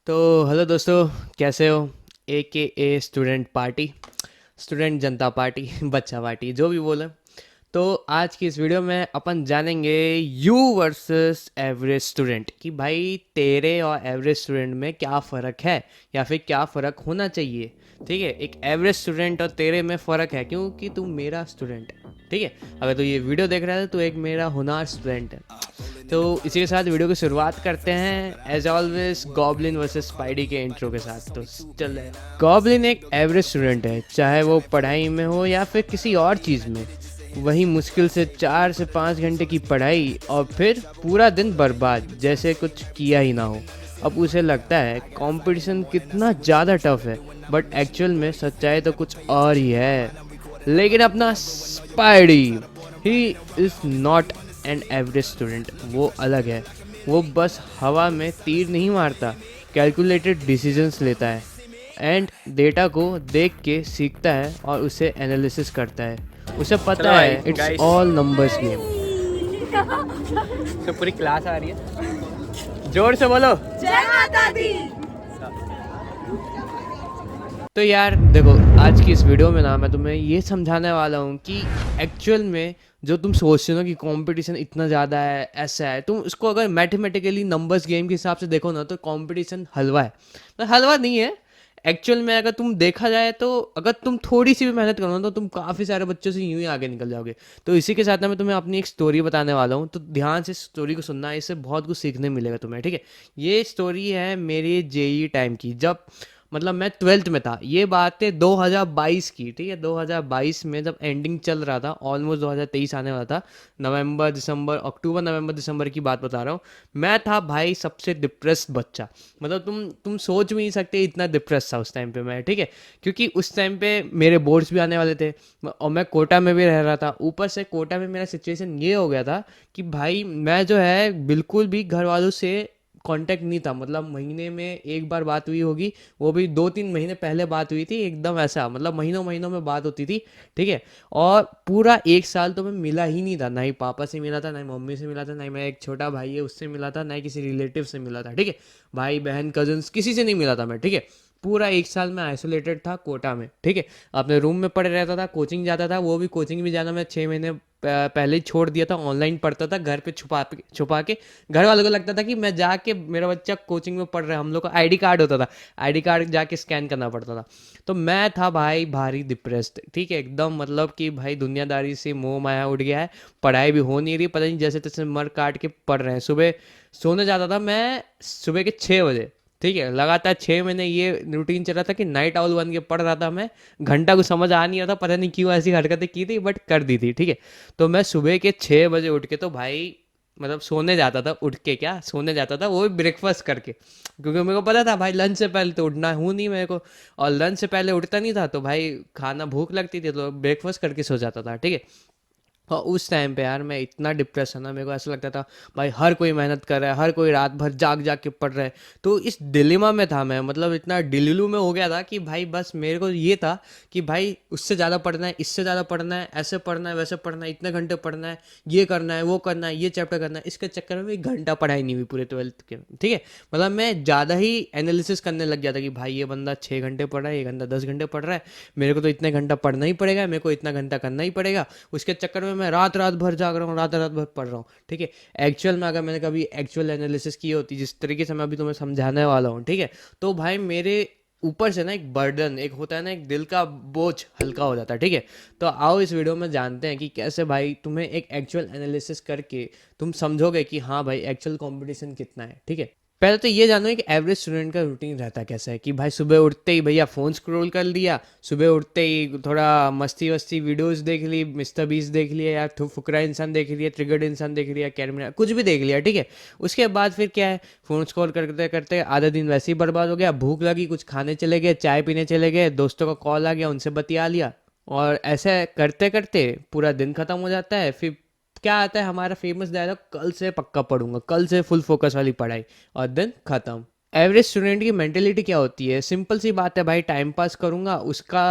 तो हेलो दोस्तों, कैसे हो? A student party, student Janata party बच्चा पार्टी, जो भी बोले। तो आज की इस वीडियो में अपन जानेंगे यू वर्सेस एवरेज स्टूडेंट, कि भाई तेरे और एवरेज स्टूडेंट में क्या फ़र्क है या फिर क्या फ़र्क होना चाहिए। ठीक है, एक एवरेज स्टूडेंट और तेरे में फ़र्क है क्योंकि तू मेरा स्टूडेंट है। ठीक है, अगर तू ये वीडियो देख रहा है तो तू एक मेरा होनहार स्टूडेंट है। तो इसी के साथ वीडियो की शुरुआत करते हैं as always Goblin versus Spidey के इंट्रो के साथ। तो चल रहा है। गॉबलिन एक एवरेज स्टूडेंट है, चाहे वो पढ़ाई में हो या फिर किसी और चीज़ में। वही मुश्किल से 4 से 5 घंटे की पढ़ाई और फिर पूरा दिन बर्बाद, जैसे कुछ किया ही ना हो। अब उसे लगता है कंपटीशन कितना ज़्यादा टफ है, बट एक्चुअल में सच्चाई तो कुछ और ही है। लेकिन अपना spidey, he is not an average student. वो अलग है। वो बस हवा में तीर नहीं मारता, कैलकुलेटेड डिसीजंस लेता है एंड डेटा को देख के सीखता है और उसे एनालिसिस करता है। उसे चलो पता भाई है it's guys, all numbers game. तो पूरी क्लास आ रही है, जोर से बोलो। जय माता दी। तो यार देखो, आज की इस वीडियो में ना मैं तुम्हें ये समझाने वाला हूँ कि एक्चुअल में जो तुम सोचते हो ना कि कंपटीशन इतना ज़्यादा है, ऐसा है, तुम उसको अगर मैथमेटिकली नंबर्स गेम के हिसाब से देखो ना तो कंपटीशन हलवा है। तो हलवा नहीं है एक्चुअल में। अगर तुम देखा जाए तो अगर तुम थोड़ी सी भी मेहनत करो ना तो तुम काफ़ी सारे बच्चों से यूं ही आगे निकल जाओगे। तो इसी के साथ ना मैं तुम्हें अपनी एक स्टोरी बताने वाला हूँ, तो ध्यान से स्टोरी को सुनना, इससे बहुत कुछ सीखने मिलेगा तुम्हें। ठीक है, ये स्टोरी है मेरे जेई टाइम की, जब मतलब मैं ट्वेल्थ में था। ये बात है 2022 की। ठीक है, 2022 में जब एंडिंग चल रहा था, ऑलमोस्ट 2023 आने वाला था। नवंबर दिसंबर, अक्टूबर नवंबर दिसंबर की बात बता रहा हूँ। मैं था भाई सबसे डिप्रेस्ड बच्चा। मतलब तुम सोच भी नहीं सकते, इतना डिप्रेस था उस टाइम पे मैं। ठीक है, क्योंकि उस टाइम पे मेरे बोर्ड्स भी आने वाले थे और मैं कोटा में भी रह रहा था। ऊपर से कोटा में मेरा सिचुएशन ये हो गया था कि भाई मैं जो है बिल्कुल भी घर वालों से कांटेक्ट नहीं था। मतलब महीने में एक बार बात हुई होगी, वो भी 2-3 महीने पहले बात हुई थी, एकदम ऐसा, मतलब महीनों महीनों में बात होती थी। ठीक है, और पूरा 1 साल तो मैं मिला ही नहीं था, ना ही पापा से मिला था, ना ही मम्मी से मिला था, ना ही मेरा एक छोटा भाई है उससे मिला था, ना ही किसी रिलेटिव से मिला था। ठीक है, भाई बहन कजन्स किसी से नहीं मिला था मैं। ठीक है, पूरा 1 साल में आइसोलेटेड था कोटा में। ठीक है, अपने रूम में पड़े रहता था, कोचिंग जाता था, वो भी कोचिंग भी जाना मैं 6 महीने पहले ही छोड़ दिया था। ऑनलाइन पढ़ता था घर पे छुपा छुपा के। घर वालों को लगता था कि मैं जाके, मेरा बच्चा कोचिंग में पढ़ रहा है। हम लोग का आईडी कार्ड होता था, आईडी कार्ड जाके स्कैन करना पड़ता था। तो मैं था भाई भारी डिप्रेस्ड। ठीक है, एकदम मतलब कि भाई दुनियादारी से मोह माया उठ गया है। पढ़ाई भी हो नहीं रही, पता नहीं जैसे तैसे मर काट के पढ़ रहे हैं। सुबह सोने जाता था मैं सुबह के 6 बजे। ठीक है, लगातार 6 महीने ये रूटीन चल रहा था कि नाइट आउल बन के पढ़ रहा था मैं। घंटा को समझ आ नहीं रहा था, पता नहीं क्यों ऐसी हरकतें की थी, बट कर दी थी। ठीक है, तो मैं सुबह के 6 बजे उठ के तो भाई मतलब सोने जाता था। उठ के क्या, सोने जाता था, वो भी ब्रेकफास्ट करके, क्योंकि मेरे को पता था भाई लंच से पहले तो उठना हूँ नहीं मेरे को। और लंच से पहले उठता नहीं था तो भाई खाना भूख लगती थी तो ब्रेकफास्ट करके सो जाता था। ठीक है, और उस टाइम पे यार मैं इतना डिप्रेस है ना, मेरे को ऐसा लगता था भाई हर कोई मेहनत कर रहा है, हर कोई रात भर जाग जाग के पढ़ रहा है। तो इस डिलेमा में था मैं, मतलब इतना डिल्लू में हो गया था कि भाई बस मेरे को ये था कि भाई उससे ज़्यादा पढ़ना है, इससे ज़्यादा पढ़ना है, ऐसे पढ़ना है, वैसे पढ़ना है, इतने घंटे पढ़ना है, ये करना है, वो करना है, ये चैप्टर करना है। इसके चक्कर में 1 घंटा पढ़ाई नहीं हुई पूरे ट्वेल्थ के। ठीक है, मतलब मैं ज़्यादा ही एनालिसिस करने लग गया था कि भाई ये बंदा 6 घंटे पढ़ रहा है, ये बंदा 10 घंटे पढ़ रहा है, मेरे को तो इतने घंटा पढ़ना ही पड़ेगा, मेरे को इतना घंटा करना ही पड़ेगा। उसके चक्कर में मैं रात रात भर जाग रहा हूँ, रात रात भर पढ़ रहा हूँ। ठीक है, एक्चुअल में अगर मैंने कभी एक्चुअल एनालिसिस की होती जिस तरीके से मैं अभी तुम्हें समझाने वाला हूँ, ठीक है, तो भाई मेरे ऊपर से ना एक बर्डन, एक होता है ना, एक दिल का बोझ हल्का हो जाता है। ठीक है, तो आओ इस वीडियो में जानते हैं कि कैसे भाई तुम्हें एक एक्चुअल एनालिसिस करके तुम समझोगे कि हाँ भाई एक्चुअल कंपटीशन कितना है। ठीक है, पहले तो ये जानो कि एवरेज स्टूडेंट का रूटीन रहता कैसा है। कि भाई सुबह उठते ही भैया फ़ोन स्क्रॉल कर लिया, सुबह उठते ही थोड़ा मस्ती वस्ती वीडियोस देख ली, मिस्टर बीस देख लिया, या फुकरा इंसान देख लिया, ट्रिगर्ड इंसान देख लिया, कैमरा कुछ भी देख लिया। ठीक है, उसके बाद फिर क्या है, फ़ोन स्क्रॉल करते करते आधा दिन वैसे ही बर्बाद हो गया। भूख लगी, कुछ खाने चले गए, चाय पीने चले गए, दोस्तों का कॉल आ गया, उनसे बतिया लिया, और ऐसे करते करते पूरा दिन ख़त्म हो जाता है। फिर क्या आता है हमारा फेमस डायलॉग, कल से पक्का पढ़ूंगा, कल से फुल फोकस वाली पढ़ाई, और दिन खत्म। एवरेज स्टूडेंट की मेंटेलिटी क्या होती है? सिंपल सी बात है भाई, टाइम पास करूंगा, उसका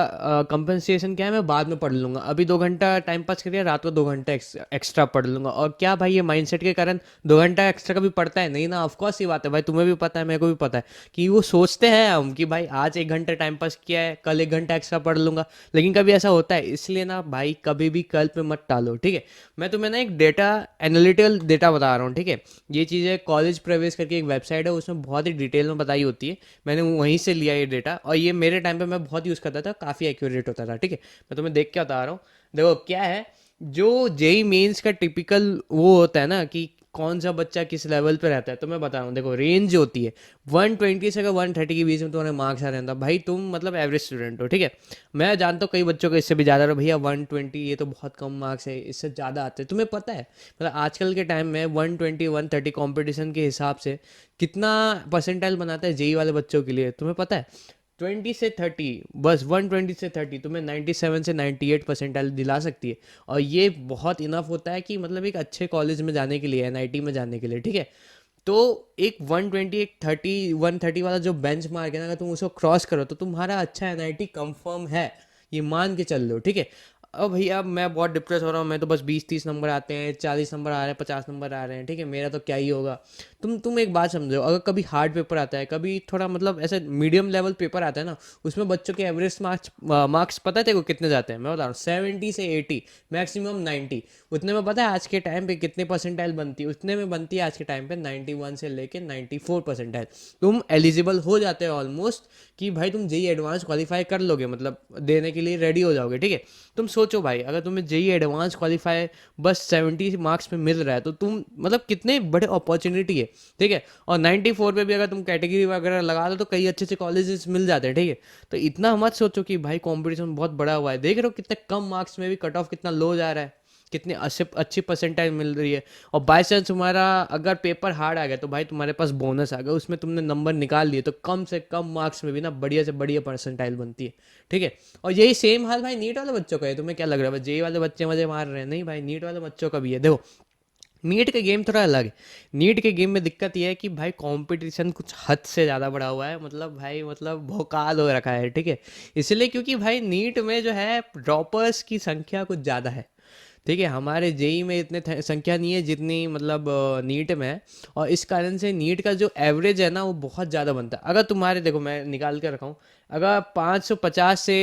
कंपनसेशन क्या है, मैं बाद में पढ़ लूंगा। अभी 2 घंटा टाइम पास करिए, रात को 2 घंटा एक्स्ट्रा पढ़ लूंगा। और क्या भाई, ये माइंडसेट के कारण 2 घंटा एक्स्ट्रा कभी पढ़ता है नहीं ना। ऑफकोर्स ही बात है भाई, तुम्हें भी पता है, मेरे को भी पता है कि वो सोचते हैं हम कि भाई आज 1 घंटा टाइम पास किया है, कल 1 घंटा एक्स्ट्रा पढ़ लूंगा। लेकिन कभी ऐसा होता है? इसलिए ना भाई, कभी भी कल पे मत टालो, ठीक है। मैं तुम्हें ना एक डेटा, एनालिटिकल डेटा बता रहा हूँ, ठीक है। ये चीज़ें कॉलेज प्रवेश करके एक वेबसाइट है, उसमें बहुत ही डिटेल में बताई होती है। मैंने वहीं से लिया ये डेटा, और ये मेरे टाइम पे मैं बहुत यूज़ करता था, काफ़ी एक्यूरेट होता था, ठीक है। मैं तुम्हें देख के बता रहा हूँ। देखो क्या है, जो जेई मेंस का टिपिकल वो होता है ना कि कौन सा बच्चा किस लेवल पे रहता है, तो मैं बता रहा हूँ। देखो रेंज होती है 120 से अगर 130 के बीच में तुम्हारे मार्क्स आ रहे हैं, भाई तुम मतलब एवरेज स्टूडेंट हो, ठीक है। मैं जानता हूँ कई बच्चों को इससे भी ज़्यादा रहा, भैया 120 ये तो बहुत कम मार्क्स है, इससे ज़्यादा आते हैं, तुम्हें पता है? मतलब आजकल के टाइम में 120 130 कंपटीशन के हिसाब से कितना परसेंटाइल बनाता है जेई वाले बच्चों के लिए, तुम्हें पता है? 20 से 30, बस 120 से 30 तुम्हें 97 से 98 परसेंटाइल दिला सकती है। और ये बहुत इनफ होता है कि मतलब एक अच्छे कॉलेज में जाने के लिए, एनआईटी में जाने के लिए, ठीक है। तो एक 120 एक 30 130 वाला जो बेंच मार्क है ना, अगर तुम उसको क्रॉस करो तो तुम्हारा अच्छा एनआईटी कंफर्म है, ये मान के चल लो, ठीक है। अब भैया मैं बहुत डिप्रेस हो रहा हूँ, मैं तो बस 20 30 नंबर आते हैं, 40 नंबर आ रहे हैं, 50 नंबर आ रहे हैं, ठीक है, मेरा तो क्या ही होगा। तुम एक बात समझो, अगर कभी हार्ड पेपर आता है, कभी थोड़ा मतलब ऐसे मीडियम लेवल पेपर आता है ना, उसमें बच्चों के एवरेज मार्क्स मार्क्स पता है तेरे को कितने जाते हैं? मैं बता रहा हूँ, 70 से 80, मैक्सिमम 90। उतने में पता है आज के टाइम पे कितने परसेंटाइल बनती है? उतने में बनती है आज के टाइम पे 91 से लेके 94 परसेंटाइल। तुम एलिजिबल हो जाते हो ऑलमोस्ट, कि भाई तुम जेई एडवांस क्वालिफाई कर लोगे, मतलब देने के लिए रेडी हो जाओगे, ठीक है। तुम सोचो भाई, अगर तुम्हें जेई एडवांस क्वालिफाई बस 70 मार्क्स में मिल रहा है, तो तुम मतलब कितने बड़े अपॉर्चुनिटी है, ठीक है। और 94 पे भी अगर तुम कैटेगरी वगैरह लगा दो तो कई अच्छे अच्छे कॉलेजेस मिल जाते हैं, ठीक है। तो इतना मत सोचो कि भाई कंपटीशन बहुत बड़ा हुआ है। देख रहे हो कितने कम मार्क्स में भी कट ऑफ कितना लो जा रहा है, कितनी अच्छी अच्छी परसेंटाइल मिल रही है। और बाई चांस तुम्हारा अगर पेपर हार्ड आ गया तो भाई तुम्हारे पास बोनस आ गया, उसमें तुमने नंबर निकाल लिए, तो कम से कम मार्क्स में भी ना बढ़िया से बढ़िया परसेंटाइल बनती है, ठीक है। और यही सेम हाल भाई नीट वाले बच्चों का है। तुम्हें क्या लग रहा है जेई वाले बच्चे मजे मार रहे हैं? नहीं भाई, नीट वाले बच्चों का भी है। देखो नीट के गेम थोड़ा अलग है। नीट के गेम में दिक्कत यह है कि भाई कंपटीशन कुछ हद से ज़्यादा बढ़ा हुआ है, मतलब भाई मतलब भौकाल हो रखा है, ठीक है। इसलिए क्योंकि भाई नीट में जो है ड्रॉपर्स की संख्या कुछ ज़्यादा है, ठीक है। हमारे जेई में इतने संख्या नहीं है जितनी मतलब नीट में है। और इस कारण से नीट का जो एवरेज है ना, वो बहुत ज़्यादा बनता है। अगर तुम्हारे, देखो मैं निकाल के रखा हूँ, अगर 550 से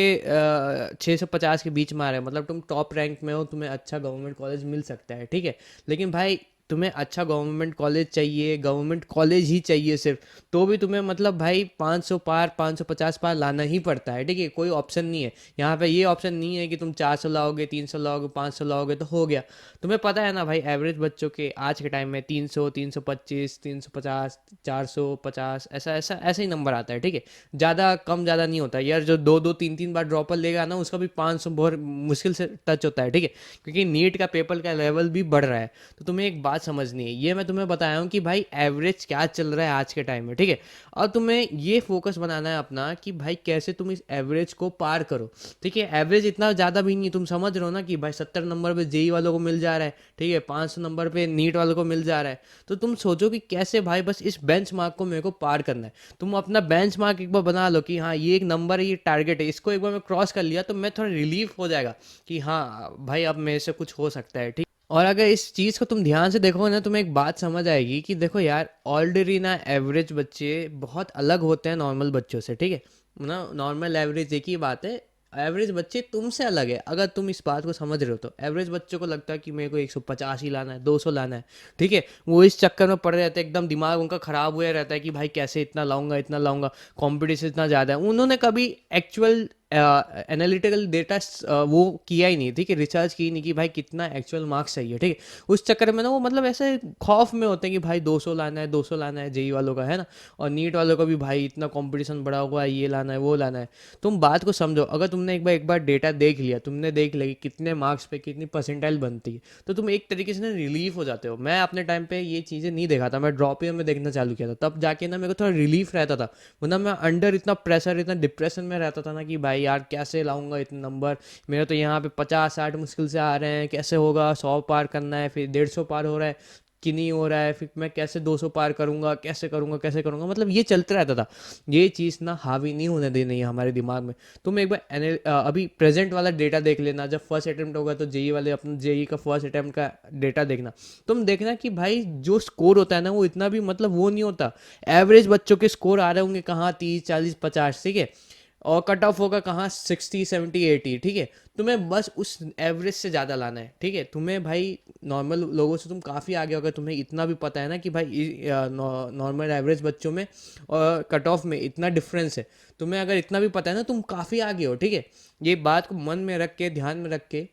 650 के बीच में आ रहे हैं, मतलब तुम टॉप रैंक में हो, तुम्हें अच्छा गवर्नमेंट कॉलेज मिल सकता है, ठीक है। लेकिन भाई तुम्हें अच्छा गवर्नमेंट कॉलेज चाहिए, गवर्नमेंट कॉलेज ही चाहिए सिर्फ, तो भी तुम्हें मतलब भाई 500 पार 550 पार लाना ही पड़ता है, ठीक है। कोई ऑप्शन नहीं है यहाँ पे। ये ऑप्शन नहीं है कि तुम 400 लाओगे, 300 लाओगे, 500 लाओगे तो हो गया। तुम्हें पता है ना भाई, एवरेज बच्चों के आज के टाइम में 300 325 350 450 ऐसा ऐसा ऐसा ही नंबर आता है, ठीक है। ज़्यादा कम ज़्यादा नहीं होता यार। जो दो दो तीन तीन बार ड्रॉपर लेगा ना, उसका भी 500 बहुत मुश्किल से टच होता है, ठीक है। क्योंकि नीट का पेपर का लेवल भी बढ़ रहा है। तो तुम्हें एक बात समझनी है, ये मैं तुम्हें बताया हूँ कि भाई एवरेज क्या चल रहा है आज के टाइम में, ठीक है। और तुम्हें ये फोकस बनाना है अपना कि भाई कैसे तुम इस एवरेज को पार करो, ठीक है। एवरेज इतना ज़्यादा भी नहीं, तुम समझ रहे हो ना कि भाई 70 नंबर पे जेई वालों को मिल जा रहा है, ठीक है, 500 नंबर पे नीट वालों को मिल जा रहा है। तो तुम सोचो कि कैसे भाई बस इस बेंच मार्क को मेरे को पार करना है। तुम अपना बेंच मार्क एक बार बना लो कि हाँ ये एक नंबर है, ये टारगेट है, इसको एक बार मैं क्रॉस कर लिया तो मैं थोड़ा रिलीफ हो जाएगा कि हाँ भाई अब मेरे से कुछ हो सकता है, ठीक। और अगर इस चीज़ को तुम ध्यान से देखोगे ना, तुम्हें एक बात समझ आएगी कि देखो यार, ऑलरेडी ना एवरेज बच्चे बहुत अलग होते हैं नॉर्मल बच्चों से, ठीक है ना। नॉर्मल एवरेज एक ही बात है, एवरेज बच्चे तुमसे अलग है। अगर तुम इस बात को समझ रहे हो तो एवरेज बच्चों को लगता है कि मेरे को 150 ही लाना है, 200 लाना है, ठीक है। वो इस चक्कर में पड़े रहते हैं, एकदम दिमाग उनका ख़राब हुआ रहता है कि भाई कैसे इतना लाऊंगा, इतना लाऊंगा, कंपटीशन इतना ज़्यादा है। उन्होंने कभी एक्चुअल एनालिटिकल डेटा वो किया ही नहीं, ठीक है, रिसर्च की नहीं कि भाई कितना एक्चुअल मार्क्स चाहिए, ठीक है। उस चक्कर में ना वो मतलब ऐसे खौफ में होते हैं कि भाई 200 लाना है, 200 लाना है जेई वालों का, है ना। और नीट वालों का भी भाई इतना कंपटीशन बढ़ा हुआ है, ये लाना है वो लाना है। तुम बात को समझो, अगर तुमने एक बार डेटा देख लिया, तुमने देख लिया कि कितने मार्क्स पे कितनी परसेंटाइल बनती है, तो तुम एक तरीके से ना रिलीफ हो जाते हो। मैं अपने टाइम पे ये चीज़ें नहीं देखा था, मैं ड्रॉप ईयर में देखना चालू किया था, तब जाके ना मेरे को थोड़ा रिलीफ रहता था। वरना मैं अंडर इतना प्रेशर, इतना डिप्रेशन में रहता था ना कि भाई यार कैसे लाऊंगा इतने नंबर, मेरे तो यहाँ पे 50 60 मुश्किल से आ रहे हैं, कैसे होगा, 100 पार करना है, फिर 150 पार हो रहा है। कि नहीं हो रहा है, फिर मैं कैसे 200 पार करूंगा, कैसे करूंगा, मतलब ये चलता रहता था। ये चीज़ ना हावी नहीं होने देनी है हमारे दिमाग में। तुम एक बार अभी प्रेजेंट वाला डेटा देख लेना, जब फर्स्ट अटेम्प्ट होगा तो जेई वाले अपना जेई का फर्स्ट अटेम्प्ट का डेटा देखना। तुम देखना कि भाई जो स्कोर होता है ना वो इतना भी मतलब वो नहीं होता। एवरेज बच्चों के स्कोर आ रहे होंगे कहाँ 30 40 50, ठीक है, और कट ऑफ होगा कहाँ 60 70 80, ठीक है। तुम्हें बस उस एवरेज से ज़्यादा लाना है, ठीक है। तुम्हें भाई नॉर्मल लोगों से तुम काफ़ी आगे होगा, तुम्हें इतना भी पता है ना कि भाई नॉर्मल एवरेज बच्चों में और कट ऑफ में इतना डिफरेंस है। तुम्हें अगर इतना भी पता है ना तुम काफ़ी आगे हो, ठीक है। ये बात को मन में रख के, ध्यान में रख के,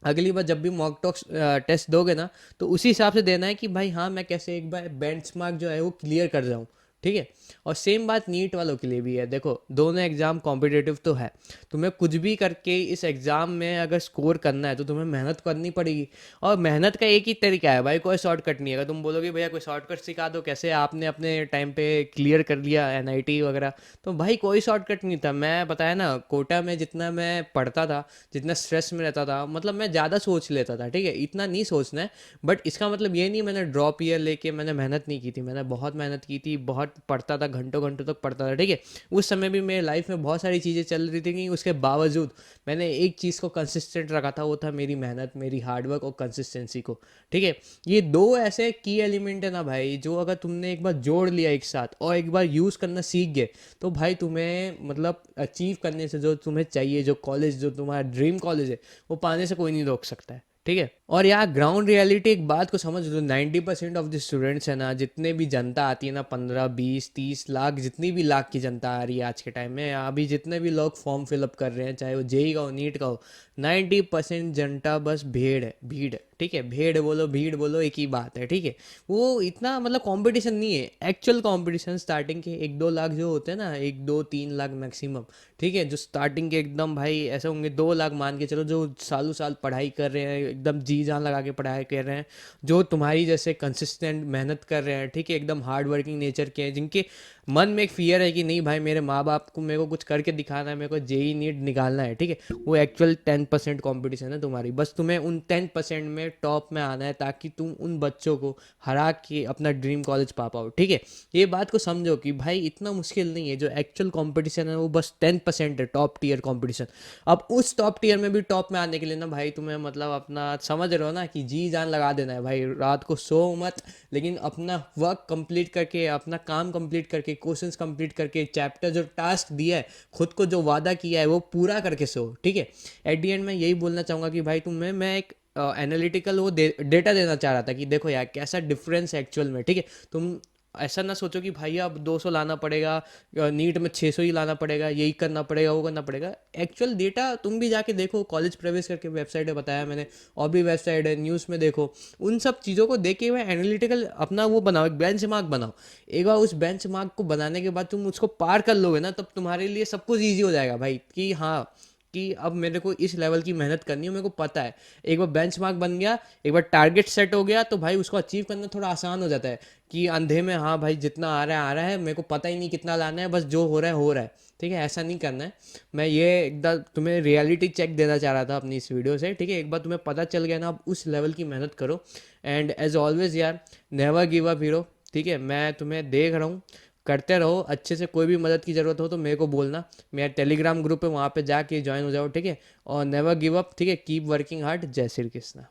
अगली बार जब भी मॉक टॉक्स टेस्ट दोगे ना तो उसी हिसाब से देना है कि भाई हाँ मैं कैसे एक बार बेंचमार्क जो है वो क्लियर कर जाऊँ, ठीक है। और सेम बात नीट वालों के लिए भी है। देखो दोनों एग्ज़ाम कॉम्पिटिटिव तो है, तुम्हें कुछ भी करके इस एग्ज़ाम में अगर स्कोर करना है तो तुम्हें मेहनत करनी पड़ेगी। और मेहनत का एक ही तरीका है भाई, कोई शॉर्टकट नहीं है। अगर तुम बोलोगे भैया कोई शॉर्टकट सिखा दो, कैसे आपने अपने टाइम पे क्लियर कर लिया एनआईटी वगैरह, तो भाई कोई शॉर्टकट नहीं था। मैं बताया ना, कोटा में जितना मैं पढ़ता था, जितना स्ट्रेस में रहता था, मतलब मैं ज़्यादा सोच लेता था, ठीक है। इतना नहीं सोचना है, बट इसका मतलब ये नहीं मैंने ड्रॉप ईयर लेके मैंने मेहनत नहीं की थी। मैंने बहुत मेहनत की थी, बहुत पढ़ता था, घंटों घंटों तक पढ़ता था, ठीक है। उस समय भी मेरी लाइफ में बहुत सारी चीज़ें चल रही थी कि उसके बावजूद मैंने एक चीज़ को कंसिस्टेंट रखा था, वो था मेरी मेहनत, मेरी हार्डवर्क और कंसिस्टेंसी को, ठीक है। ये दो ऐसे की एलिमेंट है ना भाई, जो अगर तुमने एक बार जोड़ लिया एक साथ और एक बार यूज़ करना सीख गए तो भाई तुम्हें मतलब अचीव करने से जो तुम्हें चाहिए, जो कॉलेज, जो तुम्हारा ड्रीम कॉलेज है, वो पाने से कोई नहीं रोक सकता है, ठीक है। और यार ग्राउंड रियलिटी एक बात को समझ लो, 90% ऑफ द स्टूडेंट्स है ना, जितने भी जनता आती है ना, 15 20 30 लाख, जितनी भी लाख की जनता आ रही है आज के टाइम में, अभी जितने भी लोग फॉर्म फिलअप कर रहे हैं, चाहे वो जेई का हो, नीट का हो, 90% जनता बस भीड़ है, भीड़ है, ठीक है। भेड़ बोलो, भीड़ बोलो, एक ही बात है, ठीक है। वो इतना मतलब कंपटीशन नहीं है, एक्चुअल कंपटीशन स्टार्टिंग के 1 2 लाख जो होते हैं ना, 1 2 3 लाख मैक्सिमम, ठीक है, जो स्टार्टिंग के एकदम भाई ऐसे होंगे, 2 लाख मान के चलो, जो सालों साल पढ़ाई कर रहे हैं, एकदम जी जान लगा के पढ़ाई कर रहे हैं, जो तुम्हारी जैसे कंसिस्टेंट मेहनत कर रहे हैं, ठीक है, एकदम हार्ड वर्किंग नेचर के हैं, जिनके मन में एक फियर है कि नहीं भाई मेरे माँ बाप को मेरे को कुछ करके दिखाना है, मेरे को जेई नीट निकालना है, ठीक है। वो एक्चुअल 10% कॉम्पिटिशन है तुम्हारी, बस तुम्हें उन 10% में टॉप में आना है, ताकि तुम उन बच्चों को हरा के अपना ड्रीम कॉलेज पा पाओ, ठीक है। ये बात को समझो कि भाई इतना मुश्किल नहीं है, जो एक्चुअल कंपटीशन है वो बस 10% है, टॉप टीयर कंपटीशन। अब उस टॉप टीयर में भी टॉप में आने के लिए ना भाई तुम्हें मतलब अपना समझ रहे हो ना कि जी जान लगा देना है भाई, रात को सो मत, लेकिन अपना वर्क कंप्लीट करके, अपना काम कंप्लीट करके, क्वेश्चंस कंप्लीट करके, चैप्टर जो टास्क दिया है, खुद को जो वादा किया है वो पूरा करके सो, ठीक है। एट दी एंड मैं यही बोलना चाहूँगा कि भाई तुम्हें मैं एक एनालिटिकल वो डेटा देना चाह रहा था कि देखो यार कैसा डिफरेंस है एक्चुअल में, ठीक है। तुम ऐसा ना सोचो कि भाई अब 200 लाना पड़ेगा, नीट में 600 ही लाना पड़ेगा, यही करना पड़ेगा, वो करना पड़ेगा। एक्चुअल डेटा तुम भी जाके देखो, कॉलेज प्रवेश करके वेबसाइट है, बताया मैंने, और भी वेबसाइट है, न्यूज़ में देखो, उन सब चीज़ों को देख के हुए एनालिटिकल अपना वो बनाओ, एक बेंच मार्क बनाओ। एक बार उस बेंच मार्क को बनाने के बाद तुम उसको पार कर लोगे ना, तब तुम्हारे लिए सब कुछ ईजी हो जाएगा भाई, कि हाँ कि अब मेरे को इस लेवल की मेहनत करनी है, मेरे को पता है। एक बार बेंचमार्क बन गया, एक बार टारगेट सेट हो गया, तो भाई उसको अचीव करना थोड़ा आसान हो जाता है, कि अंधे में हाँ भाई जितना आ रहा है, मेरे को पता ही नहीं कितना लाना है, बस जो हो रहा है हो रहा है, ठीक है। ऐसा नहीं करना है। मैं ये एकदम तुम्हें रियलिटी चेक देना चाह रहा था अपनी इस वीडियो से, ठीक है। एक बार तुम्हें पता चल गया ना, अब उस लेवल की मेहनत करो। एंड एज ऑलवेज यार, नेवर गिव अप हीरो, ठीक है। मैं तुम्हें देख रहा हूँ, करते रहो अच्छे से। कोई भी मदद की ज़रूरत हो तो मेरे को बोलना, मेरा टेलीग्राम ग्रुप है, वहाँ पे जाके ज्वाइन हो जाओ, ठीक है। और नेवर गिव अप, ठीक है। Keep working hard. जय श्री कृष्णा।